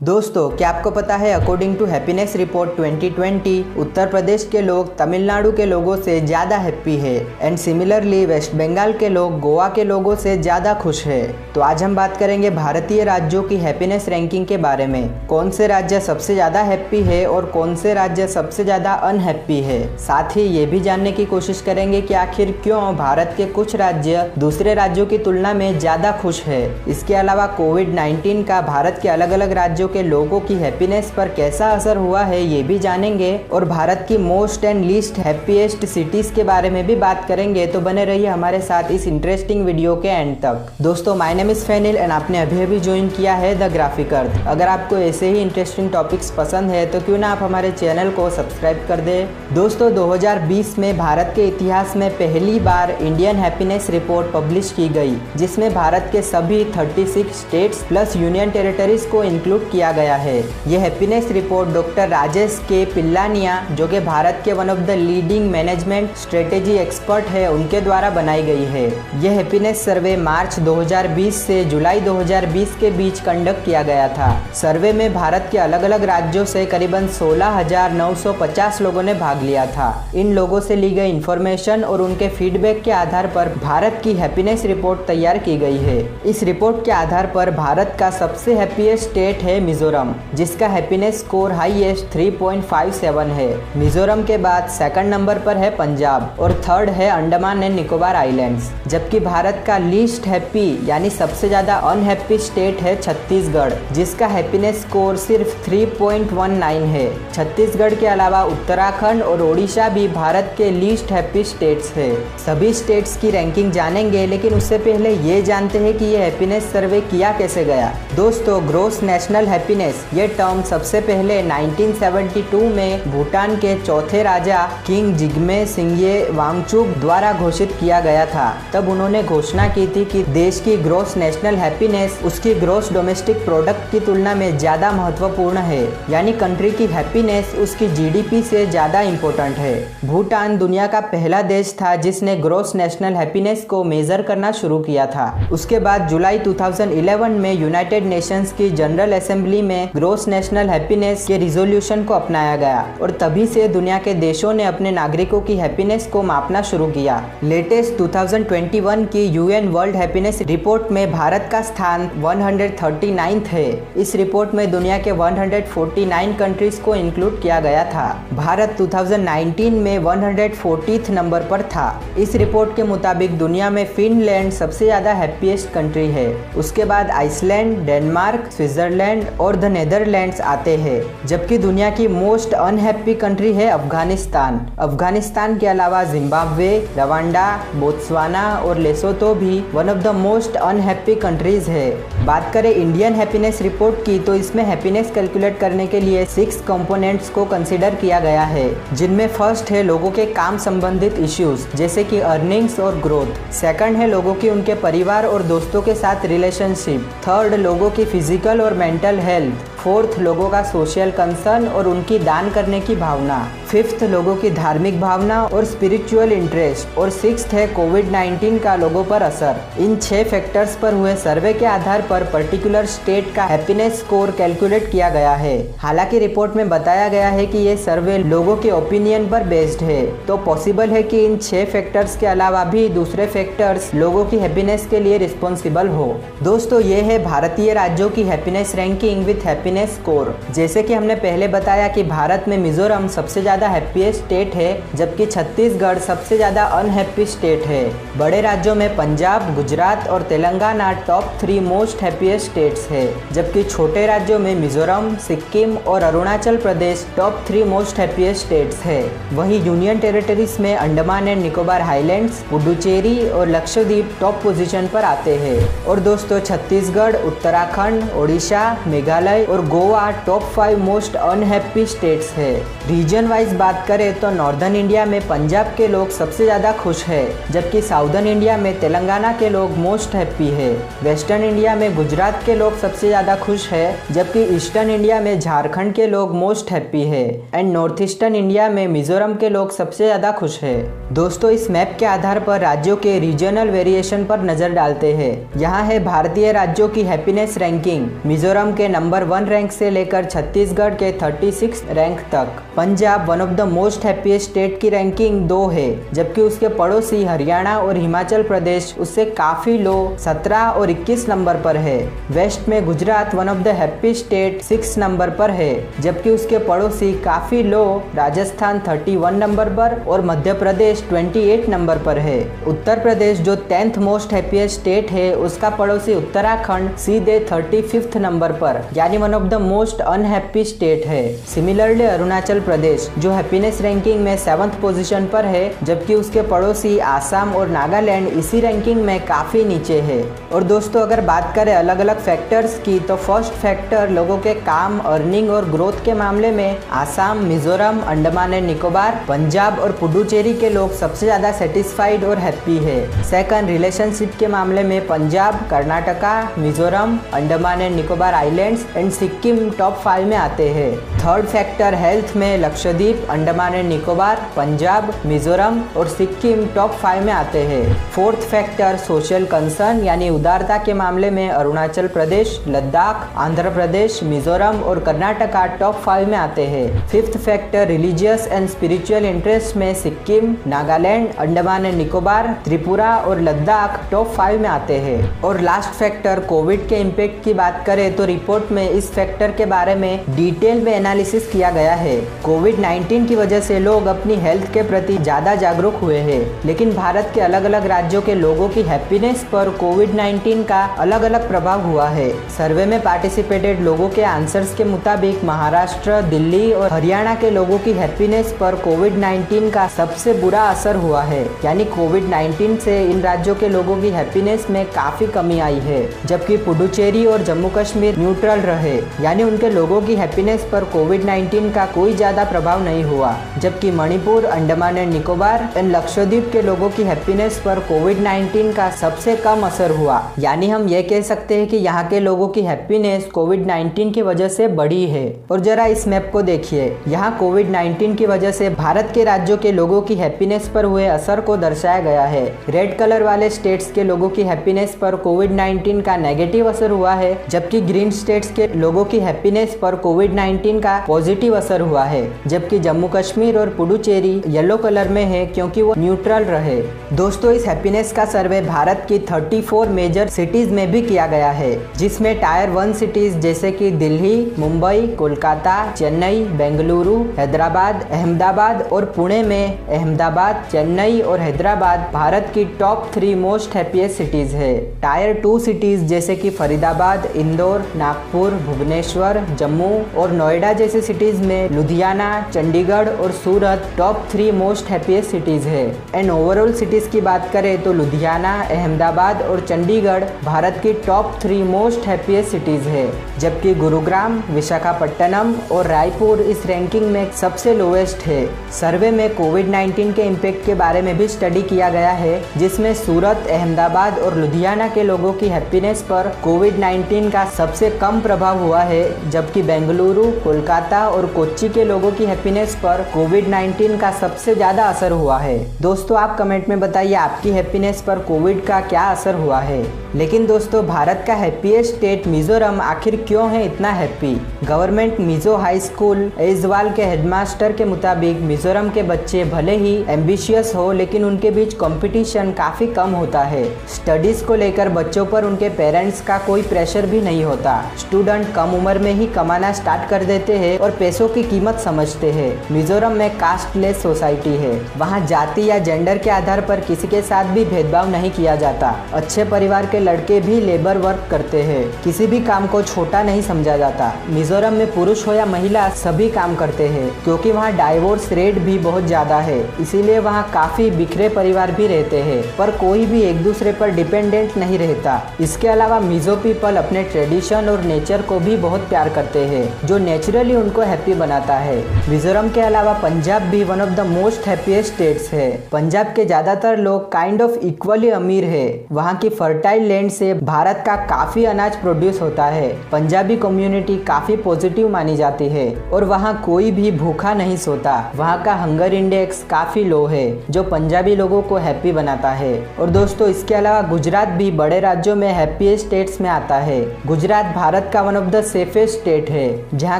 दोस्तों, क्या आपको पता है according to happiness report 2020 Uttar Pradesh के लोग तमिलनाडु के लोगों से ज़्यादा हैप्पी है एंड सिमिलरली वेस्ट बंगाल के लोग गोवा के लोगों से ज़्यादा खुश है। तो आज हम बात करेंगे भारतीय राज्यों की हैप्पीनेस रैंकिंग के बारे में। कौन से राज्य सबसे ज़्यादा हैप्पी है और कौन से राज्य सबसे ज़्यादा अनहैप्पी है। साथ ही ये भी जानने की कोशिश करेंगे कि आखिर क्यों भारत के कुछ राज्य दूसरे राज्यों की तुलना में ज़्यादा खुश है। इसके अलावा कोविड-19 का भारत के अलग अलग राज्यों के लोगों की हैप्पीनेस पर कैसा असर हुआ है ये भी जानेंगे और भारत की most and least happiest cities के बारे में भी बात करेंगे। तो बने रहिए हमारे साथ इस इंटरेस्टिंग वीडियो के एंड तक। दोस्तों, माय नेम इज फैनिल एंड आपने अभी ज्वाइन किया है द ग्राफिक अर्थ। अगर आपको ऐसे ही इंटरेस्टिंग टॉपिक्स पसंद है तो क्यों ना आप हमारे चैनल को सब्सक्राइब कर दे। दोस्तों, 2020 में भारत के इतिहास में पहली बार इंडियन हैप्पीनेस रिपोर्ट पब्लिश की गई, जिसमें भारत के सभी 36 स्टेट्स प्लस यूनियन टेरिटरीज को इंक्लूड किया गया है। यह हैप्पीनेस रिपोर्ट डॉक्टर राजेश के पिल्लानिया, जो कि भारत के one of the leading management strategy expert है, उनके द्वारा बनाई गई है। यह हैप्पीनेस सर्वे मार्च 2020 से जुलाई 2020 के बीच कंडक्ट किया गया था। सर्वे में भारत के अलग अलग राज्यों से करीबन 16,950 लोगों ने भाग लिया था। इन लोगों से ली गई इंफॉर्मेशन और उनके फीडबैक के आधार पर भारत की हैप्पीनेस रिपोर्ट तैयार की गई है। इस रिपोर्ट के आधार पर भारत का सबसे हैप्पीएस्ट स्टेट है मिजोरम, जिसका हैप्पीनेस स्कोर हाईएस्ट 3.57 है। मिजोरम के बाद सेकंड नंबर पर है पंजाब और थर्ड है अंडमान एंड निकोबार आइलैंड्स। जबकि भारत का लीस्ट हैप्पी यानी सबसे ज्यादा अनहैप्पी स्टेट है छत्तीसगढ़, जिसका हैप्पीनेस स्कोर सिर्फ 3.19 है। छत्तीसगढ़ के अलावा उत्तराखंड और ओडिशा भी भारत के लीस्ट हैप्पी स्टेट्स है। सभी स्टेट्स की रैंकिंग जानेंगे, लेकिन उससे पहले ये जानते हैं कि ये हैप्पीनेस सर्वे किया कैसे गया। दोस्तों, ग्रोस नेशनल हैप्पीनेस ये टर्म सबसे पहले 1972 में भूटान के चौथे राजा किंग जिग्मे सिंघे वांगचुक द्वारा घोषित किया गया था। तब उन्होंने घोषणा की थी कि देश की ग्रोस नेशनल हैप्पीनेस उसकी ग्रोस डोमेस्टिक प्रोडक्ट की तुलना में ज्यादा महत्वपूर्ण है, यानी कंट्री की हैप्पीनेस उसकी जीडीपी से ज्यादा इम्पोर्टेंट है। भूटान दुनिया का पहला देश था जिसने ग्रोस नेशनल हैप्पीनेस को मेजर करना शुरू किया था। उसके बाद जुलाई 2011 में यूनाइटेड नेशंस की जनरल असेंबली में ग्रोस नेशनल हैप्पीनेस के रिजोल्यूशन को अपनाया गया और तभी से दुनिया के देशों ने अपने नागरिकों की हैप्पीनेस को मापना शुरू किया। लेटेस्ट 2021 की यूएन वर्ल्ड हैप्पीनेस रिपोर्ट में भारत का स्थान 139th है। इस रिपोर्ट में दुनिया के 149 कंट्रीज को इंक्लूड किया गया था। भारत 2019 में 140th नंबर पर था। इस रिपोर्ट के मुताबिक दुनिया में फिनलैंड सबसे ज्यादा हैप्पीएस्ट कंट्री है। उसके बाद आइसलैंड, डेनमार्क, स्विट्जरलैंड और द नेदरलैंड्स आते हैं। जबकि दुनिया की मोस्ट अनहैप्पी कंट्री है अफगानिस्तान। अफगानिस्तान के अलावा जिम्बाब्वे, रवांडा, बोत्सवाना और लेसोतो भी one of the most unhappy countries है। बात करें इंडियन हैप्पीनेस रिपोर्ट की, तो इसमें हैप्पीनेस कैलकुलेट करने के लिए 6 कंपोनेंट्स को कंसिडर किया गया है, जिनमें फर्स्ट है लोगों के काम संबंधित इश्यूज जैसे कि अर्निंग्स और ग्रोथ। सेकंड है लोगों की उनके परिवार और दोस्तों के साथ रिलेशनशिप। थर्ड लोगों की फिजिकल और मेंटल हेल्थ। फोर्थ लोगों का सोशल कंसर्न और उनकी दान करने की भावना। फिफ्थ लोगों की धार्मिक भावना और स्पिरिचुअल इंटरेस्ट। और सिक्स्थ है कोविड-19 का लोगों पर असर। इन 6 फैक्टर्स पर हुए सर्वे के आधार पर पर्टिकुलर स्टेट का हैप्पीनेस स्कोर कैलकुलेट किया गया है। हालांकि रिपोर्ट में बताया गया है कि ये सर्वे लोगों के ओपिनियन पर बेस्ड है, तो पॉसिबल है कि इन 6 फैक्टर्स के अलावा भी दूसरे फैक्टर्स लोगों की हैप्पीनेस के लिए रिस्पॉन्सिबल हो। दोस्तों, ये है भारतीय राज्यों की happiness ranking with happiness score. जैसे कि हमने पहले बताया कि भारत में मिजोरम सबसे ज्यादा हैप्पीएस्ट स्टेट है, जबकि छत्तीसगढ़ सबसे ज्यादा अनहैप्पी स्टेट है। बड़े राज्यों में पंजाब, गुजरात और Telangana top 3 most happiest states है, जबकि छोटे राज्यों में मिजोरम, सिक्किम और Arunachal Pradesh top 3 most happiest states है। वहीं यूनियन टेरिटरीज में अंडमान एंड निकोबार आइलैंड्स, पुडुचेरी और लक्षद्वीप टॉप पोजीशन पर आते हैं। और दोस्तों, छत्तीसगढ़, उत्तराखंड, ओडिशा, मेघालय और Goa top 5 most unhappy states है। रीजन वाइज बात करें तो नॉर्दर्न इंडिया में पंजाब के लोग सबसे ज्यादा खुश है, जबकि साउदर्न इंडिया में तेलंगाना के लोग मोस्ट हैप्पी है। वेस्टर्न इंडिया में गुजरात के लोग सबसे ज्यादा खुश है, जबकि ईस्टर्न इंडिया में झारखंड के लोग मोस्ट हैप्पी है एंड नॉर्थ ईस्टर्न इंडिया में मिजोरम के लोग सबसे ज्यादा खुश है। दोस्तों, इस मैप के आधार पर राज्यों के रीजनल वेरिएशन पर नजर डालते हैं। यहाँ है भारतीय राज्यों की हैप्पीनेस रैंकिंग। मिजोरम के नंबर 1 रैंक से लेकर छत्तीसगढ़ के 36 रैंक तक। Punjab one of the most happiest state की रैंकिंग 2 है, जबकि उसके पड़ोसी हरियाणा और हिमाचल प्रदेश उससे काफी लो 17 और 21 नंबर पर है। वेस्ट में Gujarat one of the happy state 6 number पर है, जबकि उसके पड़ोसी काफी लो राजस्थान 31 नंबर पर और मध्य प्रदेश 28 नंबर पर है। उत्तर प्रदेश जो 10th मोस्ट हैप्पीएस्ट स्टेट है, उसका पड़ोसी उत्तराखंड सीधे 35th नंबर पर, यानी one of the most unhappy state है। सिमिलरली अरुणाचल प्रदेश जो हैप्पीनेस रैंकिंग में 7th पोजीशन पर है, जबकि उसके पड़ोसी आसाम और नागालैंड इसी रैंकिंग में काफी नीचे है। और दोस्तों अगर बात करें अलग अलग फैक्टर्स की, तो फर्स्ट फैक्टर लोगों के काम, अर्निंग और ग्रोथ के मामले में आसाम, मिजोरम, अंडमान एंड निकोबार, पंजाब और पुडुचेरी के लोग सबसे ज्यादा सेटिस्फाइड और हैप्पी है। सेकंड रिलेशनशिप के मामले में Punjab, Karnataka, Mizoram, Andaman and Nicobar islands and Sikkim top 5 में आते हैं। थर्ड फैक्टर हेल्थ में लक्षद्वीप, अंडमान एंड निकोबार, पंजाब, मिजोरम और सिक्किम टॉप 5 में आते हैं। फोर्थ फैक्टर सोशल कंसर्न यानी उदारता के मामले में अरुणाचल प्रदेश, लद्दाख, आंध्र प्रदेश, मिजोरम और कर्नाटका टॉप 5 में आते हैं। Fifth factor religious and spiritual interest में सिक्किम, नागालैंड, अंडमान एंड निकोबार, त्रिपुरा और लद्दाख टॉप 5 में आते हैं। और लास्ट फैक्टर कोविड के इम्पैक्ट की बात करें तो रिपोर्ट में इस फैक्टर के बारे में डिटेल में एनालिसिस किया गया है। कोविड-19 की वजह से लोग अपनी हेल्थ के प्रति ज्यादा जागरूक हुए हैं, लेकिन भारत के अलग अलग राज्यों के लोगों की हैप्पीनेस पर कोविड-19 का अलग अलग प्रभाव हुआ है। सर्वे में पार्टिसिपेटेड लोगों के आंसर्स के मुताबिक महाराष्ट्र, दिल्ली और हरियाणा के लोगों की हैप्पीनेस पर कोविड-19 का सबसे बुरा असर हुआ है, यानी कोविड-19 से इन राज्यों के लोगों की हैप्पीनेस में काफी कमी आई है। जबकि पुडुचेरी और जम्मू कश्मीर न्यूट्रल रहे, यानी उनके लोगों की हैप्पीनेस पर कोविड-19 का कोई ज्यादा प्रभाव नहीं हुआ। जबकि मणिपुर, अंडमान एंड निकोबार एंड लक्षद्वीप के लोगों की हैप्पीनेस पर कोविड-19 का सबसे कम असर हुआ, यानी हम ये कह सकते हैं कि यहाँ के लोगों की हैप्पीनेस कोविड-19 की वजह से बढ़ी है। और जरा इस मैप को देखिए, यहाँ कोविड-19 की वजह से भारत के राज्यों के लोगों की हैप्पीनेस पर हुए असर को दर्शाया गया है। रेड कलर वाले स्टेट्स के लोगों की हैप्पीनेस पर कोविड-19 का नेगेटिव असर हुआ है, जबकि ग्रीन स्टेट्स के लोगों की हैप्पीनेस पर कोविड-19 का पॉजिटिव असर हुआ है। जबकि जम्मू कश्मीर और पुडुचेरी येलो कलर में है क्योंकि वो न्यूट्रल रहे। दोस्तों इस हैप्पीनेस का सर्वे भारत की 34 मेजर सिटीज में भी किया गया है, जिसमें टायर 1 सिटीज जैसे कि दिल्ली, मुंबई, कोलकाता, चेन्नई, बेंगलुरु, हैदराबाद, अहमदाबाद और पुणे में अहमदाबाद, चेन्नई और हैदराबाद भारत की टॉप 3 मोस्ट हैप्पीएस्ट सिटीज है। टायर 2 सिटीज जैसे कि फरीदाबाद, इंदौर, नागपुर, भुवनेश्वर, जम्मू और नोएडा जैसे सिटीज में लुधियाना, चंडीगढ़ और सूरत टॉप 3 मोस्ट हैप्पीएस्ट सिटीज है। एंड ओवरऑल सिटीज की बात करें तो लुधियाना, अहमदाबाद और चंडीगढ़ भारत की टॉप 3 मोस्ट हैप्पीएस्ट सिटीज है, जबकि गुरुग्राम, विशाखापट्टनम और रायपुर इस रैंकिंग में सबसे लोवेस्ट है। सर्वे में कोविड-19 के इम्पैक्ट के बारे में भी स्टडी किया गया है, जिसमें सूरत, अहमदाबाद और लुधियाना के लोगों की हैप्पीनेस पर कोविड-19 का सबसे कम प्रभाव हुआ है, जबकि बेंगलुरु, कोलकाता और कोच्चि के लोगों की हैप्पीनेस पर कोविड-19 का सबसे ज्यादा असर हुआ है। दोस्तों आप कमेंट में बताइए आपकी हैप्पीनेस पर कोविड का क्या असर हुआ है। लेकिन दोस्तों भारत का हैप्पीएस्ट स्टेट मिजोरम आखिर क्यों है इतना happy? Government Mizo high school Aizawl के हेडमास्टर के मुताबिक मिजोरम के बच्चे भले ही एम्बिशियस हो, लेकिन उनके बीच कंपटीशन काफी कम होता है। स्टडीज को लेकर बच्चों पर उनके पेरेंट्स का कोई प्रेशर भी नहीं होता। स्टूडेंट कम उम्र में ही कमाना स्टार्ट कर देते हैं और पैसों की कीमत समझते हैं। मिजोरम में कास्टलेस सोसाइटी है, वहाँ जाति या जेंडर के आधार पर किसी के साथ भी भेदभाव नहीं किया जाता। अच्छे परिवार के लड़के भी लेबर वर्क करते हैं, किसी भी काम को छोटा नहीं समझा जाता। मिजोरम में पुरुष हो या महिला सभी काम करते हैं, क्योंकि वहाँ डाइवोर्स रेट भी बहुत ज्यादा है, इसीलिए वहाँ काफी बिखरे परिवार भी रहते हैं, पर कोई भी एक दूसरे पर डिपेंडेंट नहीं रहता। इसके अलावा मिजो पीपल अपने ट्रेडिशन और नेचर को भी बहुत प्यार करते हैं, जो नेचुरली उनको हैप्पी बनाता है। मिजोरम के अलावा पंजाब भी one of the most happiest states है। पंजाब के ज्यादातर लोग काइंड ऑफ इक्वली अमीर है। वहाँ की फर्टाइल लैंड से भारत का काफी अनाज प्रोड्यूस होता है। पंजाबी कम्युनिटी काफी पॉजिटिव मानी जाती है और वहाँ कोई भी भूखा नहीं सोता। वहाँ का हंगर इंडेक्स काफी लो है जो पंजाबी लोगों को हैप्पी बनाता है। और दोस्तों इसके अलावा गुजरात भी बड़े राज्यों में हैप्पीएस्ट स्टेट्स में आता है। गुजरात भारत का one of the safest state है जहाँ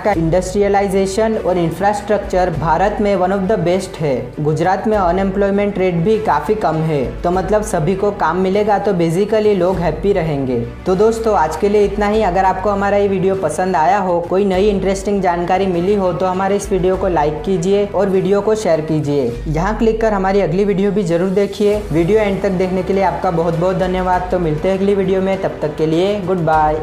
का इंडस्ट्रियलाइजेशन और इंफ्रास्ट्रक्चर भारत में वन ऑफ द बेस्ट है। गुजरात में अनएम्प्लॉयमेंट रेट भी काफी कम है, तो मतलब सभी को काम मिलेगा तो बेसिकली लोग हैप्पी रहेंगे। तो दोस्तों आज के लिए इतना ही। अगर आपको हमारा ये वीडियो पसंद आया हो, कोई नई इंटरेस्टिंग जानकारी मिली हो तो हमारे इस वीडियो को लाइक कीजिए और वीडियो को शेयर कीजिए। यहाँ क्लिक कर हमारी अगली वीडियो भी जरूर देखिए। वीडियो एंड तक देखने के लिए आपका बहुत बहुत धन्यवाद। तो मिलते हैं अगली वीडियो में, तब तक के लिए गुड बाय।